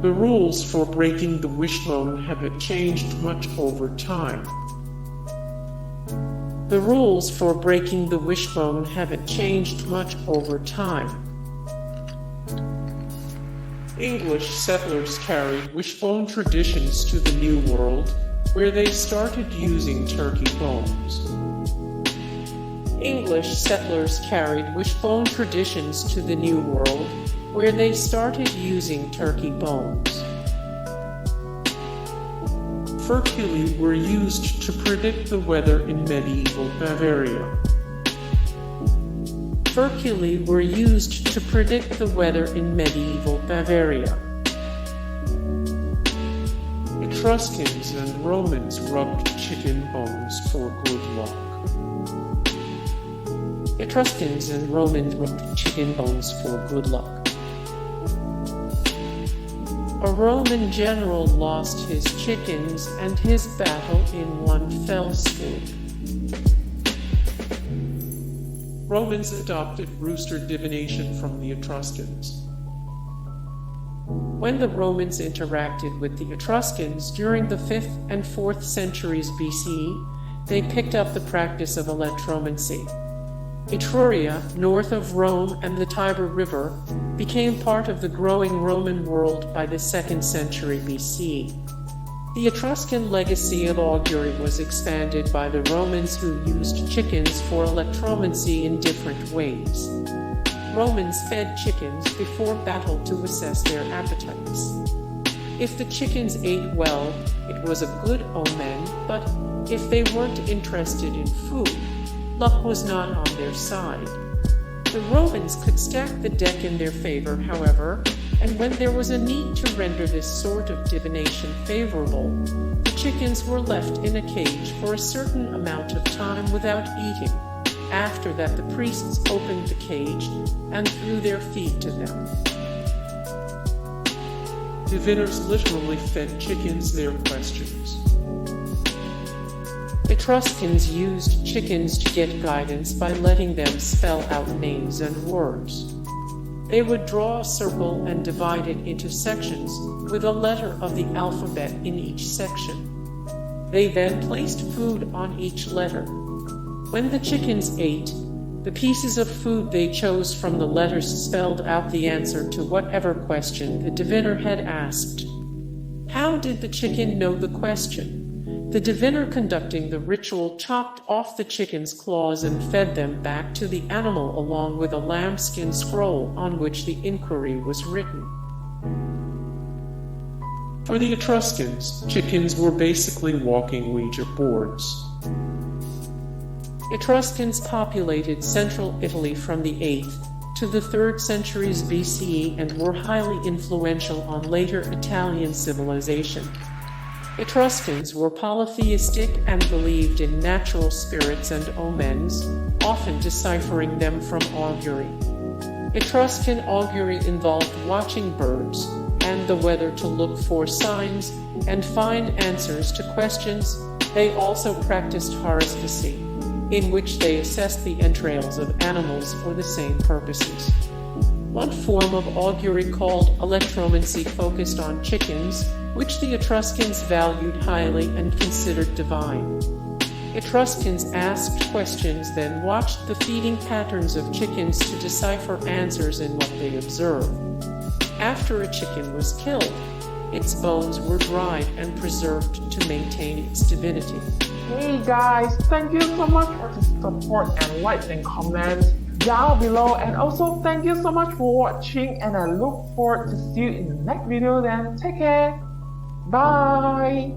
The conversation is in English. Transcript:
The rules for breaking the wishbone have changed much over time. The rules for breaking the wishbone haven't changed much over time. English settlers carried wishbone traditions to the New World, where they started using turkey bones. English settlers carried wishbone traditions to the New World, where they started using turkey bones. Furculae were used to predict the weather in medieval Bavaria. Furculae were used to predict the weather in medieval Bavaria. Etruscans and Romans rubbed chicken bones for good luck. Etruscans and Romans rubbed chicken bones for good luck. A Roman general lost his chickens and his battle in one fell swoop. Romans adopted Rooster divination from the Etruscans. When the Romans interacted with the Etruscans during the 5th and 4th centuries BC, they picked up the practice of electromancy. Etruria, north of Rome and the Tiber River, became part of the growing Roman world by the 2nd century BC. The Etruscan legacy of augury was expanded by the Romans, who used chickens for electromancy in different ways. Romans fed chickens before battle to assess their appetites. If the chickens ate well, it was a good omen, but if they weren't interested in food, luck was not on their side. The Romans could stack the deck in their favor, however, and when there was a need to render this sort of divination favorable, the chickens were left in a cage for a certain amount of time without eating. After that, the priests opened the cage and threw their feed to them. Diviners literally fed chickens their questions. Etruscans used chickens to get guidance by letting them spell out names and words. They would draw a circle and divide it into sections, with a letter of the alphabet in each section. They then placed food on each letter. When the chickens ate, the pieces of food they chose from the letters spelled out the answer to whatever question the diviner had asked. How did the chicken know the question? The diviner conducting the ritual chopped off the chicken's claws and fed them back to the animal along with a lambskin scroll on which the inquiry was written. For the Etruscans, chickens were basically walking Ouija boards. Etruscans populated central Italy from the 8th to the 3rd centuries BCE and were highly influential on later Italian civilization. Etruscans were polytheistic and believed in natural spirits and omens, often deciphering them from augury. Etruscan augury involved watching birds and the weather to look for signs and find answers to questions. They also practiced horoscopy, in which they assessed the entrails of animals for the same purposes. One form of augury called electromancy focused on chickens, which the Etruscans valued highly and considered divine. Etruscans asked questions, then watched the feeding patterns of chickens to decipher answers in what they observed. After a chicken was killed, its bones were dried and preserved to maintain its divinity. Hey guys, thank you so much for the support and likes and comments down below, and also thank you so much for watching, and I look forward to see you in the next video. Then take care. Bye.